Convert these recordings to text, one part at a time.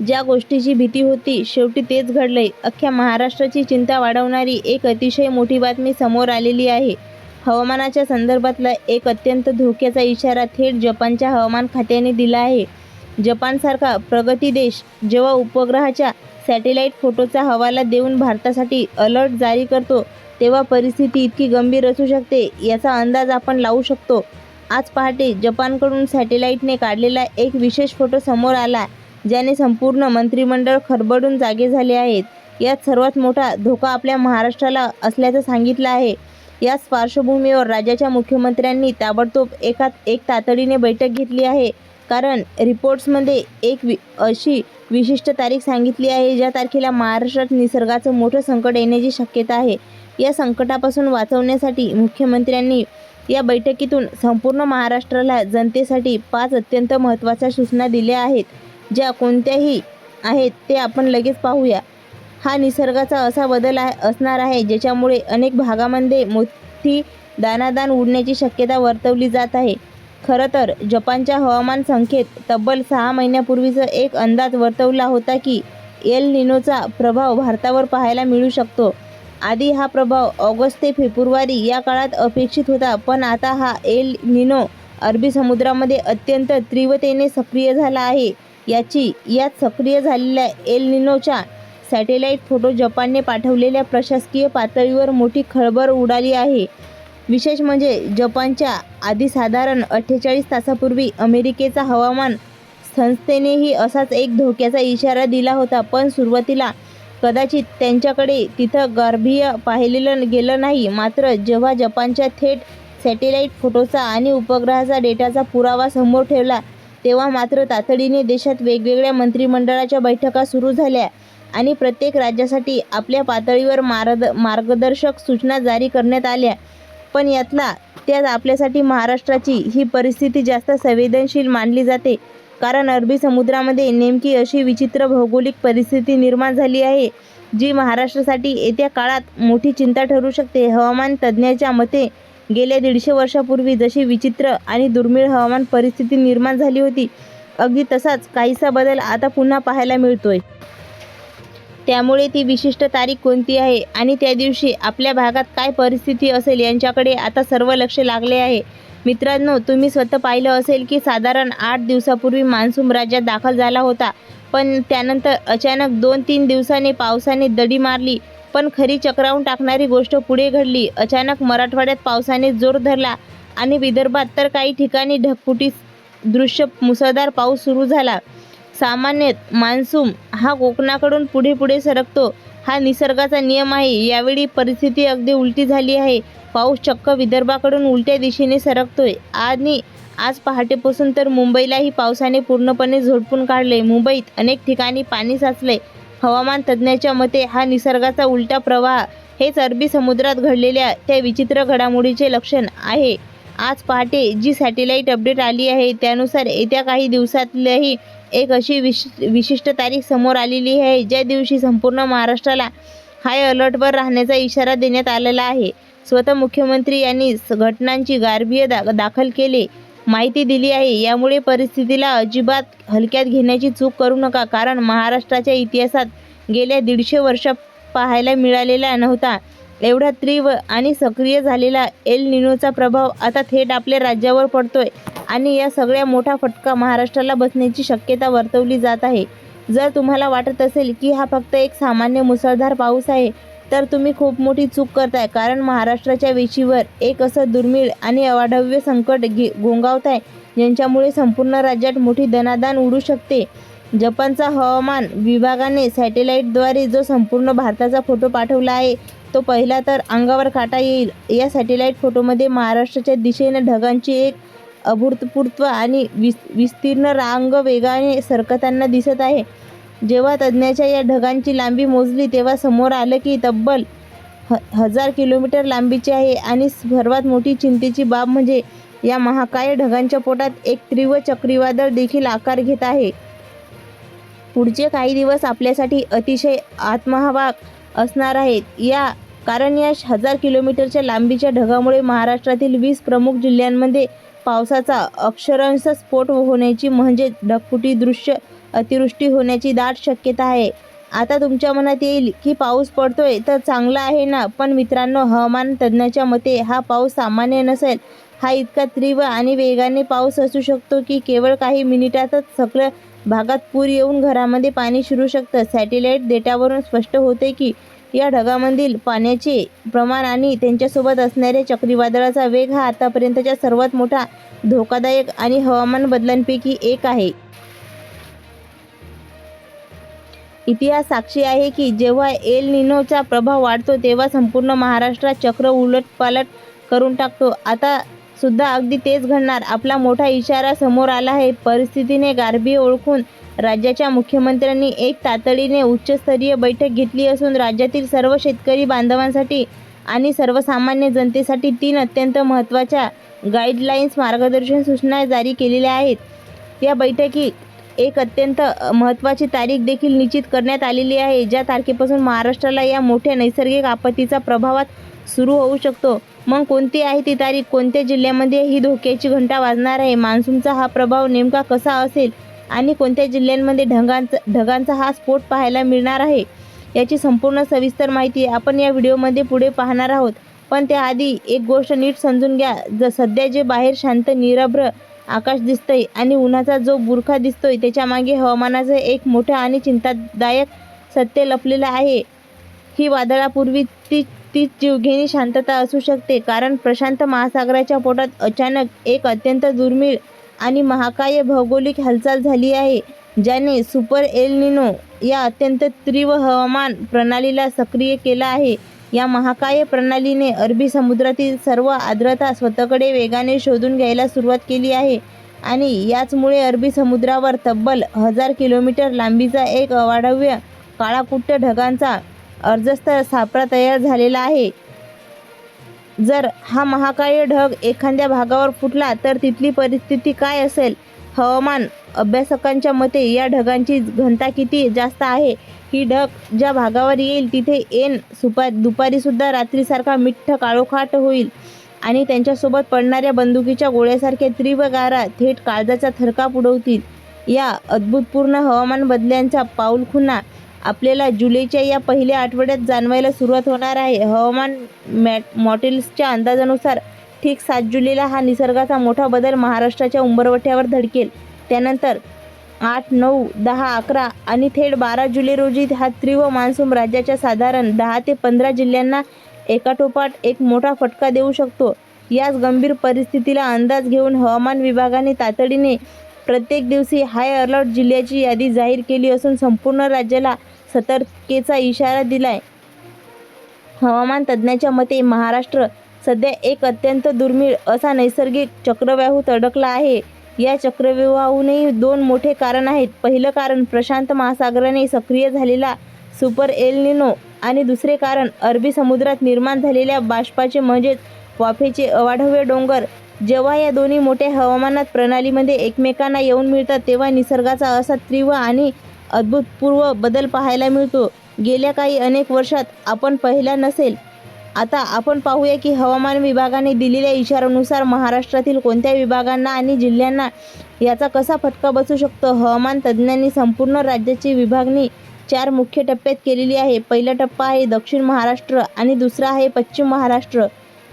ज्या गोष्टीची भीती होती शेवटी तेच घडलंय. अख्ख्या महाराष्ट्राची चिंता वाढवणारी एक अतिशय मोठी बातमी समोर आलेली आहे. हवामानाच्या संदर्भातला एक अत्यंत धोक्याचा इशारा थेट जपानच्या हवामान खात्याने दिला आहे. जपानसारखा प्रगती देश जेव्हा उपग्रहाच्या सॅटेलाईट फोटोचा हवाला देऊन भारतासाठी अलर्ट जारी करतो तेव्हा परिस्थिती इतकी गंभीर असू शकते याचा अंदाज आपण लावू शकतो. आज पहाटे जपानकडून सॅटेलाईटने काढलेला एक विशेष फोटो समोर आला ज्याने संपूर्ण मंत्रिमंडळ खडबडून जागे झाले आहेत. यात सर्वात मोठा धोका आपल्या महाराष्ट्राला असल्याचं सांगितलं आहे. याच पार्श्वभूमीवर राज्याच्या मुख्यमंत्र्यांनी ताबडतोब एक तातडीने बैठक घेतली आहे. कारण रिपोर्ट्समध्ये अशी विशिष्ट तारीख सांगितली आहे ज्या तारखेला महाराष्ट्रात निसर्गाचं मोठं संकट येण्याची शक्यता आहे. या संकटापासून वाचवण्यासाठी मुख्यमंत्र्यांनी या बैठकीतून संपूर्ण महाराष्ट्राला जनतेसाठी 5 अत्यंत महत्त्वाच्या सूचना दिल्या आहेत. ज्या कोणत्याही आहेत ते आपण लगेच पाहूया. हा निसर्गाचा असा बदल असणार आहे ज्याच्यामुळे अनेक भागांमध्ये मोठी दाणादाण उडण्याची शक्यता वर्तवली जात आहे. खरं तर जपानच्या हवामान संस्थेत तब्बल 6 महिन्यापूर्वीच एक अंदाज वर्तवला होता की एल निनोचा प्रभाव भारतावर पाहायला मिळू शकतो. आधी हा प्रभाव ऑगस्ट ते फेब्रुवारी या काळात अपेक्षित होता, पण आता हा एल निनो अरबी समुद्रामध्ये अत्यंत तीव्रतेने सक्रिय झाला आहे. यात सक्रिय झालेल्या एल निनोच्या सॅटेलाईट फोटो जपानने पाठवलेल्या प्रशासकीय पातळीवर मोठी खळबळ उडाली आहे. विशेष म्हणजे जपानच्या आधी साधारण 48 तासापूर्वी अमेरिकेचा हवामान संस्थेनेही असाच एक धोक्याचा इशारा दिला होता. पण सुरुवातीला कदाचित त्यांच्याकडे तिथं गांभीर्य पाहिलेलं गेलं नाही. मात्र जेव्हा जपानच्या थेट सॅटेलाईट फोटोचा आणि उपग्रहाचा डेटाचा पुरावा समोर ठेवला तेव्हा मात्र तातडीने देशात वेगवेगळ्या मंत्रिमंडळाच्या बैठका सुरू झाल्या आणि प्रत्येक राज्यासाठी आपल्या पातळीवर मार्गदर्शक सूचना जारी करण्यात आल्या. पण त्यात आपल्यासाठी महाराष्ट्राची ही परिस्थिती जास्त संवेदनशील मानली जाते. कारण अरबी समुद्रामध्ये नेमकी अशी विचित्र भौगोलिक परिस्थिती निर्माण झाली आहे जी महाराष्ट्रासाठी येत्या काळात मोठी चिंता ठरू शकते. हवामान तज्ज्ञांच्या मते गेल्या 150 वर्षापूर्वी जशी विचित्र आणि दुर्मिळ हवामान परिस्थिती निर्माण झाली होती अगदी तसाच काहीसा बदल आता पुन्हा पाहायला मिळतोय. त्यामुळे ती विशिष्ट तारीख कोणती आहे आणि त्या दिवशी आपल्या भागात काय परिस्थिती असेल यांच्याकडे आता सर्व लक्ष लागले आहे. मित्रांनो, तुम्ही स्वतः पाहिलं असेल की साधारण 8 दिवसापूर्वी मान्सून राज्यात दाखल झाला होता, पण त्यानंतर अचानक 2-3 दिवसांनी पावसाने दडी मारली. पण खरी चक्रावून टाकणारी गोष्ट पुढे घडली. अचानक मराठवाड्यात पावसाने जोर धरला आणि विदर्भात तर काही ठिकाणी ढगफुटी दृश्य मुसळधार पाऊस सुरू झाला. सामान्यत मान्सून हा कोकणाकडून पुढे सरकतो, हा निसर्गाचा नियम आहे. यावेळी परिस्थिती अगदी उलटी झाली आहे. पाऊस चक्क विदर्भाकडून उलट्या दिशेने सरकतोय आणि आज पहाटेपासून तर मुंबईलाही पावसाने पूर्णपणे झोडपून काढले. मुंबईत अनेक ठिकाणी पाणी साचले. हवामान तज्ज्ञांच्या मते हा निसर्गाचा उलटा प्रवाह हेच अरबी समुद्रात घडलेल्या त्या विचित्र घडामोडीचे लक्षण आहे. आज पहाटे जी सॅटेलाईट अपडेट आली आहे त्यानुसार येत्या काही दिवसातली एक अशी विशिष्ट तारीख समोर आलेली आहे ज्या दिवशी संपूर्ण महाराष्ट्राला हाय अलर्टवर राहण्याचा इशारा देण्यात आलेला आहे. स्वतः मुख्यमंत्री यांनी घटनांची गांभीर्य दाखल केले माहिती दिली आहे. यामुळे परिस्थितीला अजिबात हलक्यात घेण्याची चूक करू नका. कारण महाराष्ट्राच्या इतिहासात गेल्या 150 वर्षात पाहायला मिळालेला नव्हता एवढा तीव्र आणि सक्रिय झालेला एल निनोचा प्रभाव आता थेट आपल्या राज्यावर पडतोय आणि या सगळ्या मोठा फटका महाराष्ट्राला बसण्याची शक्यता वर्तवली जात आहे. जर तुम्हाला वाटत असेल की हा फक्त एक सामान्य मुसळधार पाऊस आहे तर तुम्ही खूप मोठी चूक करताय. कारण महाराष्ट्राच्या वेशीवर एक असं दुर्मिळ आणि अवाढव्य संकट घोंगावत आहे ज्याच्यामुळे संपूर्ण राज्यात मोठी दणादाण उडू शकते. जपानचा हवामान विभागाने सॅटेलाईटद्वारे जो संपूर्ण भारताचा फोटो पाठवला आहे तो पाहिला तर अंगावर काटा येईल. या सॅटेलाईट फोटोमध्ये महाराष्ट्राच्या दिशेने ढगांची एक अभूतपूर्व आणि विस्तीर्ण रांग वेगाने सरकताना दिसत आहे. जेव्हा तज्ज्ञांच्या या ढगांची लांबी मोजली तेव्हा समोर आलं की तब्बल 1000 किलोमीटर लांबीची आहे. आणि सर्वात मोठी चिंतेची बाब म्हणजे या महाकाय ढगांच्या पोटात एक तीव्र चक्रीवादळ देखील आकार घेत आहे. पुढचे काही दिवस आपल्यासाठी अतिशय आत्महवाक असणार आहेत. कारण या 1000 किलोमीटरच्या लांबीच्या ढगामुळे महाराष्ट्रातील 20 प्रमुख जिल्ह्यांमध्ये पावसाचा अक्षरशः स्फोट होण्याची म्हणजे ढगफुटी दृश्य अतिवृष्टी होण्याची दाट शक्यता आहे. आता तुमच्या मनात येईल की पाऊस पडतोय तर चांगला आहे ना, पण मित्रांनो, हवामान तज्ज्ञांच्या मते हा पाऊस सामान्य नसेल. हा इतका तीव्र आणि वेगाने पाऊस असू शकतो की केवळ काही मिनिटातच सगळ्या भागात पूर येऊन घरामध्ये पाणी शिरू शकतं. सॅटेलाईट डेटावरून स्पष्ट होते की या ढगांमधील पाण्याचे प्रमाण आणि त्यांच्यासोबत असणाऱ्या चक्रीवादळाचा वेग हा आतापर्यंतचा सर्वात मोठा धोकादायक आणि हवामान बदलांपैकी एक आहे. इतिहास साक्षी आहे की जेव्हा एल निनोचा प्रभाव वाढतो तेव्हा संपूर्ण महाराष्ट्रात चक्र उलटपालट करून टाकतो. आता सुद्धा अगदी तेच घडणार. आपला मोठा इशारा समोर आला आहे. परिस्थितीने गांभीर्य ओळखून राज्याच्या मुख्यमंत्र्यांनी एक तातडीने उच्चस्तरीय बैठक घेतली असून राज्यातील सर्व शेतकरी बांधवांसाठी आणि सर्वसामान्य जनतेसाठी 3 अत्यंत महत्त्वाच्या गाईडलाईन्स मार्गदर्शन सूचना जारी केलेल्या आहेत. या बैठकीत एक अत्यंत महत्त्वाची तारीख देखील निश्चित करण्यात आलेली आहे, ज्या तारखेपासून महाराष्ट्राला या मोठ्या नैसर्गिक आपत्तीचा प्रभावात सुरू होऊ शकतो. मग कोणती आहे ती तारीख? कोणत्या जिल्ह्यामध्ये ही धोक्याची घंटा वाजणार आहे? मान्सूनचा हा प्रभाव नेमका कसा असेल आणि कोणत्या जिल्ह्यांमध्ये ढगांचा हा स्फोट पाहायला मिळणार आहे, याची संपूर्ण सविस्तर माहिती आपण या व्हिडिओमध्ये पुढे पाहणार आहोत. पण त्याआधी एक गोष्ट नीट समजून घ्या. सध्या जे बाहेर शांत निरभ्र आकाश दिसतंय आणि उन्हाचा जो बुरखा दिसतोय त्याच्यामागे हवामानाचं एक मोठं आणि चिंतादायक सत्य लपलेलं आहे. ही वादळापूर्वी तीच जीवघेणी शांतता असू शकते, कारण प्रशांत महासागराच्या पोटात अचानक एक अत्यंत दुर्मिळ आणि महाकाय भौगोलिक हालचाल झाली आहे, ज्याने सुपर एल निनो या अत्यंत तीव्र हवामान प्रणालीला सक्रिय केलं आहे. या महाकाय प्रणालीने अरबी समुद्रातील सर्व आर्द्रता स्वतःकडे वेगाने शोधून घ्यायला सुरुवात केली आहे आणि याचमुळे अरबी समुद्रावर तब्बल 1000 किलोमीटर लांबीचा एक अवाढव्य काळाकुट्ट ढगांचा अर्धस्तर सापळा तयार झालेला आहे. जर हा महाकाय ढग एखाद्या भागावर फुटला तर तिथली परिस्थिती काय असेल? हवामान अभ्यासकांच्या मते या ढगांची घनता किती जास्त आहे? ही ढग ज्या भागावर येईल तिथे दुपारीसुद्धा रात्रीसारखा मिट्ट काळोखाट होईल आणि त्यांच्यासोबत पडणाऱ्या बंदुकीच्या गोळ्यासारख्या तीव्र गारा थेट काळजाचा थरकाप उडवतील. या अभूतपूर्व हवामान बदलांचा पाऊलखुणा आपल्याला जुलैच्या या पहिल्या आठवड्यात जाणवायला सुरुवात होणार आहे. हवामान मॉडेल्सच्या अंदाजानुसार ठीक 7 जुलैला हा निसर्गाचा मोठा बदल महाराष्ट्राच्या उंबरठ्यावर धडकेल. त्यानंतर 8, 9, 10, 11 आणि थेट 12 जुलै रोजी हा तीव्र मान्सून राज्याच्या साधारण 10 ते 15 जिल्ह्यांना एकाठोपाठ एक मोठा फटका देऊ शकतो. याच गंभीर परिस्थितीला अंदाज घेऊन हवामान विभागाने तातडीने प्रत्येक दिवशी हाय अलर्ट जिल्ह्याची यादी जाहीर केली असून संपूर्ण राज्याला सतर्कतेचा इशारा दिलाय. हवामान तज्ज्ञांच्या मते महाराष्ट्र सध्या एक अत्यंत दुर्मिळ असा नैसर्गिक चक्रवाढूत अडकला आहे. या चक्रव्यूहाहूनही 2 मोठे कारण आहेत. पहिलं कारण प्रशांत महासागराने सक्रिय झालेला सुपर एल निनो आणि दुसरे कारण अरबी समुद्रात निर्माण झालेल्या बाष्पाचे म्हणजेच वाफेचे अवाढव्य डोंगर. जेव्हा या दोन्ही मोठ्या हवामानात प्रणालीमध्ये एकमेकांना येऊन मिळतात तेव्हा निसर्गाचा असा तीव्र आणि अभूतपूर्व बदल पाहायला मिळतो, गेल्या काही अनेक वर्षात आपण पाहिला नसेल. आता आपण पाहूया की हवामान विभागाने दिलेल्या इशाऱ्यानुसार महाराष्ट्रातील कोणत्या विभागांना आणि जिल्ह्यांना याचा कसा फटका बसू शकतो. हवामान तज्ज्ञांनी संपूर्ण राज्याची विभागणी 4 मुख्य टप्प्यात केलेली आहे. पहिला टप्पा आहे दक्षिण महाराष्ट्र आणि दुसरा आहे पश्चिम महाराष्ट्र.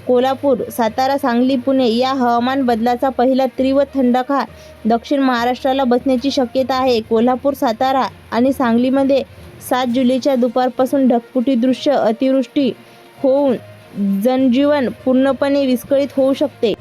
कोल्हापूर, सातारा, सांगली, पुणे या हवामान बदलाचा पहिला तीव्र थंडाखा दक्षिण महाराष्ट्राला बसण्याची शक्यता आहे. कोल्हापूर, सातारा आणि सांगलीमध्ये 7 जुलैच्या दुपारपासून ढगफुटी दृश्य अतिवृष्टी होऊन जनजीवन पूर्णपणे विस्कळीत होऊ शकते.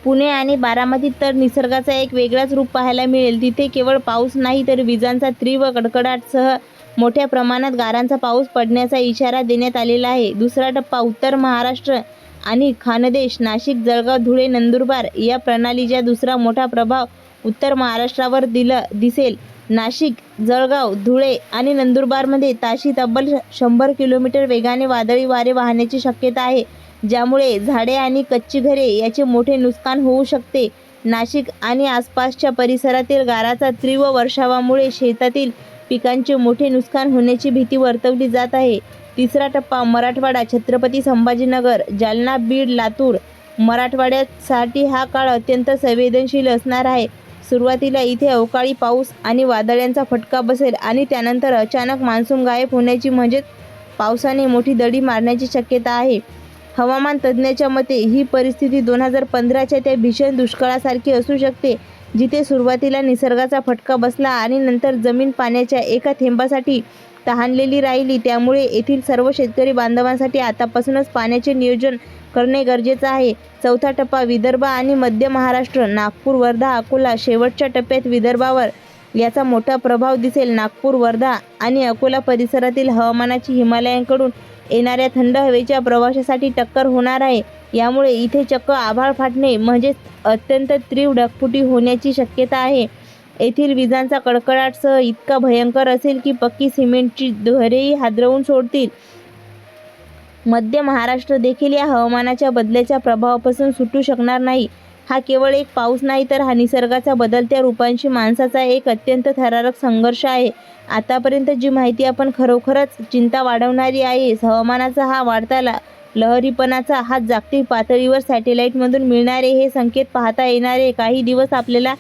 पुणे आणि बारामतीत तर निसर्गाचा एक वेगळाच रूप पाहायला मिळेल. तिथे केवळ पाऊस नाही तर विजांचा तीव्र कडकडाटासह मोठ्या प्रमाणात गारांचा पाऊस पडण्याचा इशारा देण्यात आलेला आहे. दुसरा टप्पा उत्तर महाराष्ट्र आणि खानदेश, नाशिक, जळगाव, धुळे, नंदुरबार या प्रणालीचा दुसरा मोठा प्रभाव उत्तर महाराष्ट्रावर दिसेल. नाशिक, जळगाव, धुळे आणि नंदुरबारमध्ये ताशी तब्बल 100 किलोमीटर वेगाने वादळी वारे वाहण्याची शक्यता आहे, ज्यामुळे झाडे आणि कच्ची घरे याचे मोठे नुकसान होऊ शकते. नाशिक आणि आसपासच्या परिसरातील गाराच्या तीव्र वर्षावामुळे शेतातील पिकांचे मोठे नुकसान होण्याची भीती वर्तवली जात आहे. तिसरा टप्पा मराठवाडा, छत्रपती संभाजीनगर, जालना, बीड, लातूर. मराठवाड्यासाठी हा काळ अत्यंत संवेदनशील असणार आहे. सुरुवातीला इथे अवकाळी पाऊस आणि वादळांचा फटका बसेल आणि त्यानंतर अचानक मान्सून गायब होण्याची म्हणजेच पावसाने मोठी दडी मारण्याची शक्यता आहे. हवामान तज्ज्ञांच्या मते ही परिस्थिती 2015च्या त्या भीषण दुष्काळासारखी असू शकते, जिथे सुरुवातीला निसर्गाचा फटका बसला आणि नंतर जमीन पाण्याच्या एका थेंबासाठी तहानलेली राहिली. त्यामुळे येथील सर्व शेतकरी बांधवांसाठी आतापासूनच पाण्याचे नियोजन करणे गरजेचे आहे. चौथा टप्पा विदर्भ आणि मध्य महाराष्ट्र, नागपूर, वर्धा, अकोला. शेवटच्या टप्प्यात विदर्भावर याचा मोठा प्रभाव दिसेल. नागपूर, वर्धा आणि अकोला परिसरातील हवामानाची हिमालयाकडून येणाऱ्या थंड हवेच्या प्रवाशासाठी टक्कर होणार आहे. यामुळे इथे चक्क आभाळ फाटणे म्हणजेच अत्यंत तीव्र ढगफुटी होण्याची शक्यता आहे. येथील विजांचा कडकडाटसह इतका भयंकर असेल की पक्की सिमेंटची घरेही हादरवून सोडतील. मध्य महाराष्ट्र देखील या हवामानाच्या बदलाच्या प्रभावापासून सुटू शकणार नाही. हा केवळ एक पाऊस नाही, तर हा निसर्गाचा बदलत्या रूपांशी माणसाचा एक अत्यंत थरारक संघर्ष आहे. आतापर्यंत जी माहिती आपण खरोखरच चिंता वाढवणारी आहे. हवामानाचा हा वाढता लहरीपणाचा हा जागतिक पातळीवर सॅटेलाईटमधून मिळणारे हे संकेत पाहता येणारे काही दिवस आपल्याला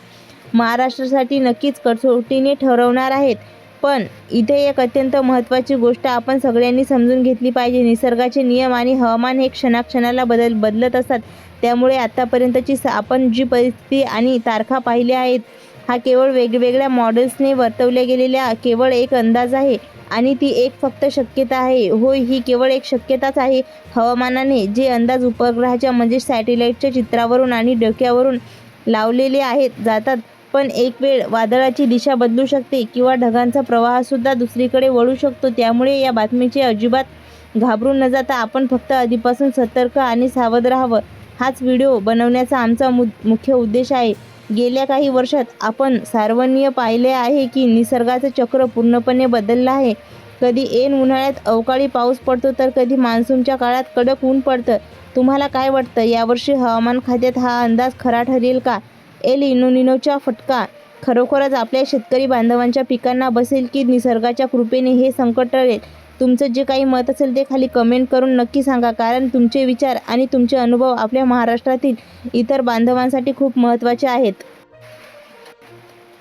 महाराष्ट्रासाठी नक्कीच कसोटीने ठरवणार आहेत. पण इथे एक अत्यंत महत्त्वाची गोष्ट आपण सगळ्यांनी समजून घेतली पाहिजे. निसर्गाचे नियम आणि हवामान हे क्षणाक्षणाला बदलत असतात. त्यामुळे आतापर्यंतची आपण जी परिस्थिती आणि तारखा पाहिल्या आहेत, हा केवळ वेगवेगळ्या मॉडेल्सने वर्तवल्या गेलेल्या केवळ एक अंदाज आहे आणि ती एक फक्त शक्यता आहे. होय, ही केवळ एक शक्यताच आहे. हवामानाने जे अंदाज उपग्रहाच्या म्हणजे सॅटेलाईटच्या चित्रावरून आणि डोक्यावरून लावलेले आहेत जातात, पण एक वेळ वादळाची दिशा बदलू शकते किंवा ढगांचा प्रवाहसुद्धा दुसरीकडे वळू शकतो. त्यामुळे या बातमीचे अजिबात घाबरून न जाता आपण फक्त आधीपासून सतर्क आणि सावध राहावं, हाच व्हिडिओ बनवण्याचा आमचा मुख्य उद्देश आहे. गेल्या काही वर्षात आपण सार्वजनिक पाहिले आहे की निसर्गाचं चक्र पूर्णपणे बदललं आहे. कधी ऐन उन्हाळ्यात अवकाळी पाऊस पडतो, तर कधी मान्सूनच्या काळात कडक ऊन पडतं. तुम्हाला काय वाटतं, यावर्षी हवामान खात्यात हा अंदाज खरा ठरेल का? एल निनोचा फटका खरोखरच आपल्या शेतकरी बांधवांच्या पिकांना बसेल की निसर्गाच्या कृपेने हे संकट टळेल? तुमचं जे काही मत असेल ते खाली कमेंट करून नक्की सांगा, कारण तुमचे विचार आणि तुमचे अनुभव आपल्या महाराष्ट्रातील इतर बांधवांसाठी खूप महत्त्वाचे आहेत.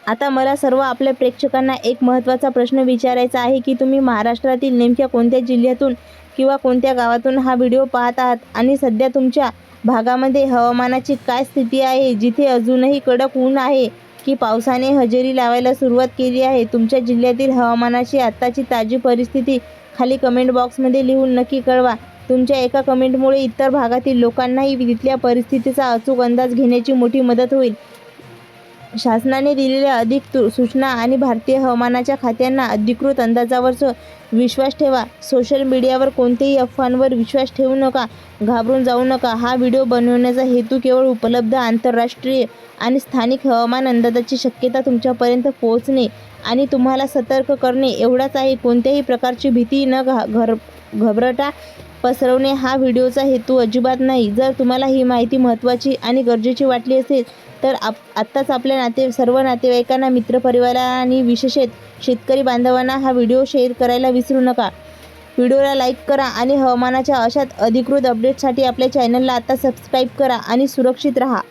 आता मला सर्व आपल्या प्रेक्षकांना एक महत्त्वाचा प्रश्न विचारायचा आहे की तुम्ही महाराष्ट्रातील नेमक्या कोणत्या जिल्ह्यातून किंवा कोणत्या गावातून हा व्हिडिओ पाहत आहात आणि सध्या तुमच्या भागामध्ये हवामानाची काय स्थिती आहे? जिथे अजूनही कडक ऊन आहे की पावसाने हजेरी लावायला सुरुवात केली आहे? तुमच्या जिल्ह्यातील हवामानाची आत्ताची ताजी परिस्थिती खाली कमेंट बॉक्समध्ये लिहून नक्की कळवा. तुमच्या एका कमेंटमुळे इतर भागातील लोकांनाही तिथल्या परिस्थितीचा अचूक अंदाज घेण्याची मोठी मदत होईल. शासनाने दिलेल्या अधिक सूचना आणि भारतीय हवामानाच्या खात्यांना अधिकृत अंदाजावर विश्वास ठेवा. सोशल मीडियावर कोणत्याही अफवांवर विश्वास ठेवू नका. घाबरून जाऊ नका. हा व्हिडिओ बनवण्याचा हेतू केवळ उपलब्ध आंतरराष्ट्रीय आणि स्थानिक हवामान अंदाजाची शक्यता तुमच्यापर्यंत पोहोचणे आणि तुम्हाला सतर्क करणे एवढाच आहे. कोणत्याही प्रकारची भीती न घबरटा पसरवणे हा व्हिडिओचा हेतू अजिबात नाही. जर तुम्हाला ही माहिती महत्त्वाची आणि गरजेची वाटली असेल तर आत्ताच आपल्या सर्व नातेवाईकांना, मित्रपरिवाराला आणि विशेषतः शेतकरी बांधवांना हा व्हिडिओ शेअर करायला विसरू नका. व्हिडिओला लाईक करा आणि हवामानाच्या अशाच अधिकृत अपडेट्ससाठी आपल्या चॅनलला आता सबस्क्राईब करा आणि सुरक्षित राहा.